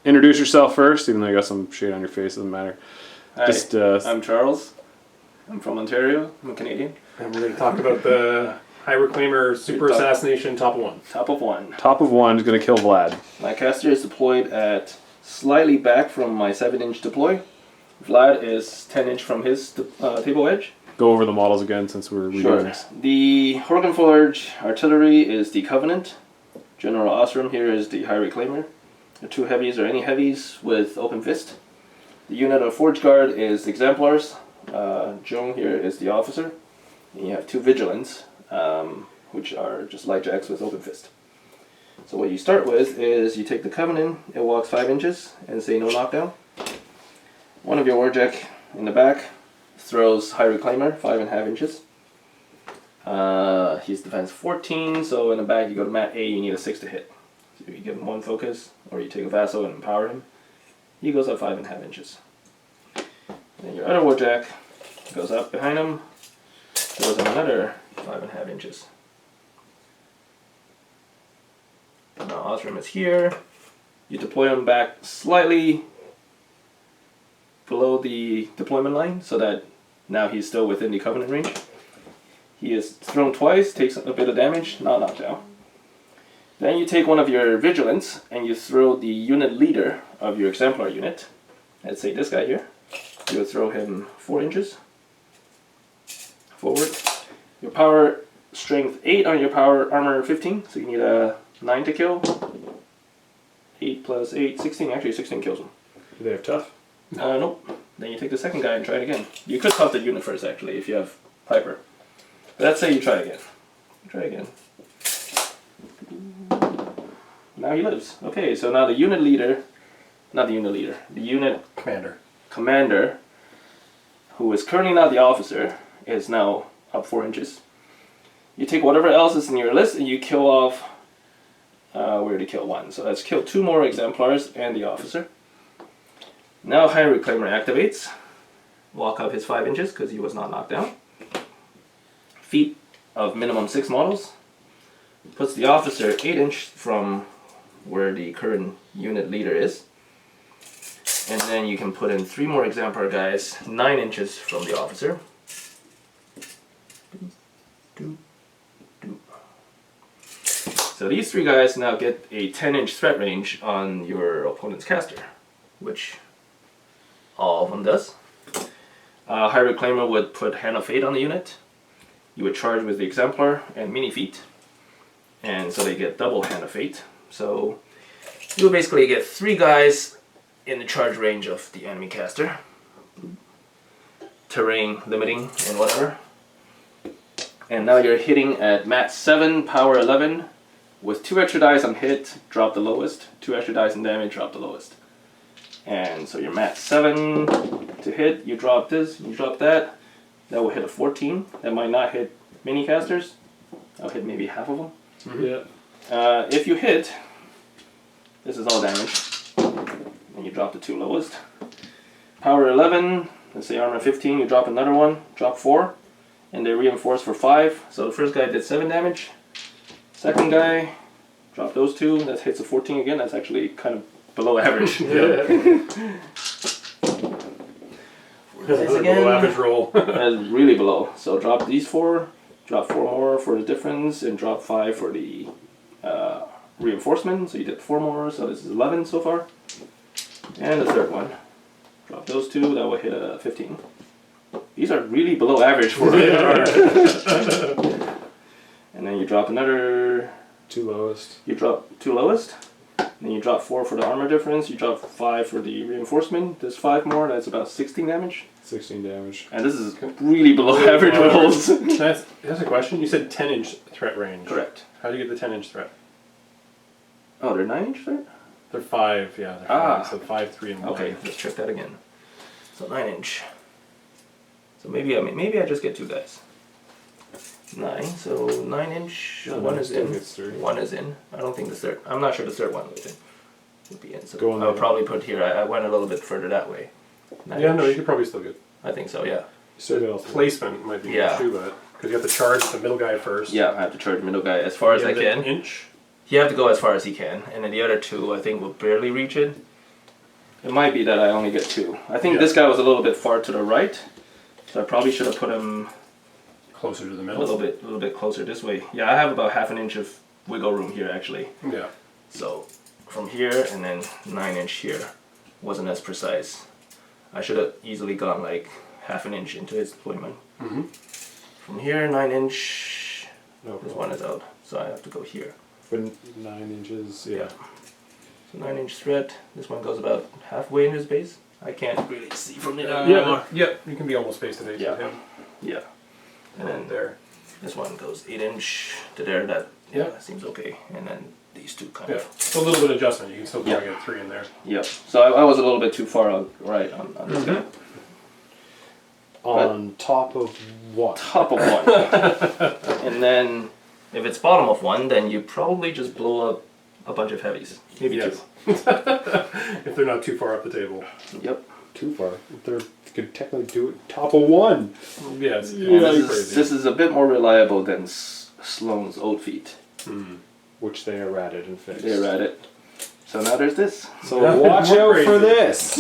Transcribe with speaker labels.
Speaker 1: introduce yourself first, even though you got some shade on your face, doesn't matter.
Speaker 2: Hi,
Speaker 1: Just
Speaker 2: I'm Charles. I'm from Ontario. I'm a Canadian.
Speaker 3: And we're going to talk about the High Reclaimer Super Assassination Top of 1.
Speaker 2: Top of 1.
Speaker 1: top of 1 is going to kill Vlad.
Speaker 2: My caster is deployed at slightly back from my 7-inch deploy. Vlad is 10-inch from his table edge.
Speaker 1: Go over the models again since we're redoing this.
Speaker 2: The Horgenforge artillery is the Covenant. General Osram here is the High Reclaimer. The 2 heavies are any heavies with open fist. The unit of Forge Guard is the Exemplars. Joan here is the officer. And you have 2 Vigilants, which are just light jacks with open fist. So what you start with is you take the Covenant, it walks 5 inches, and say no knockdown. One of your Warjack in the back throws High Reclaimer, 5.5 inches. He's defense 14, so in the back you go to mat A, you need a 6 to hit. So you give him 1 focus, or you take a Vassal and empower him. He goes up 5.5 inches. Then your other Warjack goes up behind him, goes up another 5.5 inches. Now Osram is here. You deploy him back slightly below the deployment line so that now he's still within the Covenant range. He is thrown twice, takes a bit of damage, not knocked down. Then you take one of your Vigilants and you throw the unit leader of your Exemplar unit. Let's say this guy here. You would throw him 4 inches forward. Your power strength 8 on your power armor 15, so you need a 9 to kill. 8 plus 8, 16. Actually, 16 kills him.
Speaker 1: Do they have tough?
Speaker 2: Nope. Then you take the second guy and try it again. You could tough the unit first, actually, if you have Piper. But let's say you try again. Try again. Now he lives. Okay, so now the unit leader, not the unit leader, the unit commander, who is currently not the officer, is now up 4 inches. You take whatever else is in your list and you kill off, we already killed 1. So let's kill 2 more Exemplars and the officer. Now High Reclaimer activates. Walk up his 5 inches because he was not knocked down. Feet of minimum 6 models. Puts the officer 8-inch from where the current unit leader is. And then you can put in 3 more Exemplar guys 9 inches from the officer. So these 3 guys now get a 10-inch threat range on your opponent's caster, which all of them does. High Reclaimer would put Hand of Fate on the unit. You would charge with the Exemplar and Mini Feet, and so they get double Hand of Fate. So you would basically get 3 guys in the charge range of the enemy caster. Terrain limiting and whatever. And now you're hitting at mat 7, power 11. With 2 extra dice on hit, drop the lowest. 2 extra dice on damage, drop the lowest. And so you're mat 7 to hit, you drop this, you drop that. That will hit a 14. That might not hit mini casters. I'll hit maybe half of them.
Speaker 3: Mm-hmm.
Speaker 2: Yeah. If you hit, this is all damage. And you drop the 2 lowest. Power 11, let's say armor 15, you drop another one, drop 4. And they reinforce for 5. So the first guy did 7 damage. Second guy, drop those 2, that hits a 14 again. That's actually kind of below average.
Speaker 3: This again. Below average roll.
Speaker 2: That's really below. So drop these 4, drop 4 more for the difference, and drop 5 for the reinforcement. So you did 4 more, so this is 11 so far. And the third one. Drop those 2, that will hit a 15. These are really below average for And then you drop another
Speaker 1: 2 lowest.
Speaker 2: You drop 2 lowest. Then you drop 4 for the armor difference. You drop 5 for the reinforcement. There's 5 more. That's about 16 damage.
Speaker 1: 16 damage.
Speaker 2: And this is really below average rolls.
Speaker 3: That's a question. You said 10-inch threat range.
Speaker 2: Correct.
Speaker 3: How do you get the 10-inch threat?
Speaker 2: Oh, they're 9-inch threat?
Speaker 3: They're 5, yeah. They're 5, so 5, 3, and 1.
Speaker 2: Okay, let's check that again. So 9-inch. So maybe I just get 2 guys. 9, so 9-inch.
Speaker 1: No,
Speaker 2: 1 is in.
Speaker 1: 1
Speaker 2: is in. I don't think the third. I'm not sure the third one would be in. So
Speaker 1: Go on
Speaker 2: I'll
Speaker 1: there.
Speaker 2: probably put here. I went a little bit further that way. 9
Speaker 3: Yeah, no, you
Speaker 2: inch.
Speaker 3: could probably still get.
Speaker 2: I think so. Yeah.
Speaker 1: So
Speaker 3: Placement might be
Speaker 2: Yeah.
Speaker 3: an issue, but because you have to charge the middle guy first.
Speaker 2: Yeah, I have to charge middle guy as far as I can.
Speaker 3: Inch.
Speaker 2: You have to go as far as he can, and then the other 2 I think will barely reach it. It might be that I only get 2. I think
Speaker 3: Yeah.
Speaker 2: this guy was a little bit far to the right, so I probably should have put him
Speaker 3: Closer to the
Speaker 2: a
Speaker 3: middle.
Speaker 2: little bit closer this way. Yeah, I have about half an inch of wiggle room here actually.
Speaker 3: Yeah.
Speaker 2: So from here and then 9" here wasn't as precise. I should have easily gone like half an inch into his deployment.
Speaker 3: Mm-hmm.
Speaker 2: From here, 9".
Speaker 1: No
Speaker 2: This
Speaker 1: problem.
Speaker 2: one is out, so I have to go here.
Speaker 1: For 9 inches, yeah.
Speaker 2: So 9" thread. This one goes about halfway in his base. I can't really see from there.
Speaker 3: Yeah. You can be almost face to face
Speaker 2: Yeah.
Speaker 3: with him.
Speaker 2: Yeah. And then
Speaker 3: There.
Speaker 2: this one goes 8" to there. That
Speaker 3: Yeah.
Speaker 2: seems okay. And then these two kind
Speaker 3: Yeah.
Speaker 2: of.
Speaker 3: So a little bit of adjustment. You can still probably
Speaker 2: Yeah.
Speaker 3: get 3 in there.
Speaker 2: Yeah. So I was a little bit too far out right on this guy.
Speaker 1: On top of what?
Speaker 2: Top of one. And then if it's bottom of one, then you probably just blow up a bunch of heavies. Maybe
Speaker 3: Yes. if they're not too far up the table.
Speaker 2: 2. Yep.
Speaker 1: Too far. They could technically do it top of 1.
Speaker 3: Yes.
Speaker 1: Yeah.
Speaker 2: This is a bit more reliable than Sloane's old feet.
Speaker 1: Which they errated and fixed.
Speaker 2: They're at it. So now there's this.
Speaker 1: So watch out for this.